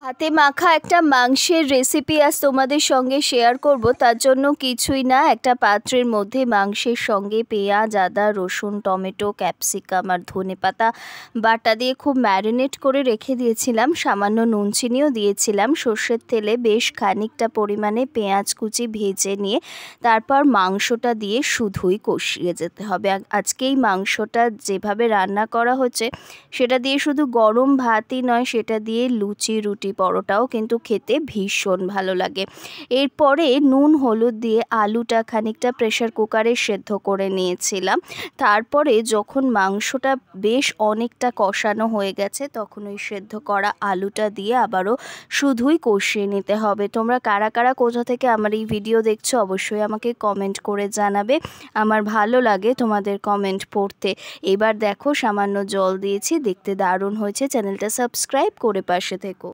হাতে মাখা একটা মাংসের রেসিপি আজ তোমাদের সঙ্গে শেয়ার করব। তার জন্য কিছুই না, একটা পাত্রের মধ্যে মাংসের সঙ্গে পেঁয়াজ, আদা, রসুন, টমেটো, ক্যাপসিকাম আর ধনেপাতা বাটা দিয়ে খুব ম্যারিনেট করে রেখে দিয়েছিলাম। সামান্য নুন চিনিও দিয়েছিলাম। সর্ষের তেলে বেশ খানিকটা পরিমাণে পেঁয়াজ কুচি ভেজে নিয়ে তারপর মাংসটা দিয়ে শুধুই কষিয়ে যেতে হবে। আজকে এই মাংসটা যেভাবে রান্না করা হচ্ছে সেটা দিয়ে শুধু গরম ভাতই নয়, সেটা দিয়ে লুচি, রুটি, পরোটাও কিন্তু খেতে ভীষণ ভালো লাগে। এরপরে নুন হলুদ দিয়ে আলুটা খানিকটা প্রেসার কুকারে সেদ্ধ করে নিয়েছিলাম। তারপরে যখন মাংসটা বেশ অনেকটা কষানো হয়ে গেছে তখন ওই সেদ্ধ করা আলুটা দিয়ে আবারও শুধুই কষিয়ে নিতে হবে। তোমরা কারা কারা কোথা থেকে আমার এই ভিডিও দেখছো অবশ্যই আমাকে কমেন্ট করে জানাবে। আমার ভালো লাগে তোমাদের কমেন্ট পড়তে। এবার দেখো সামান্য জল দিয়েছি, দেখতে দারুণ হয়েছে। চ্যানেলটা সাবস্ক্রাইব করে পাশে থেকো।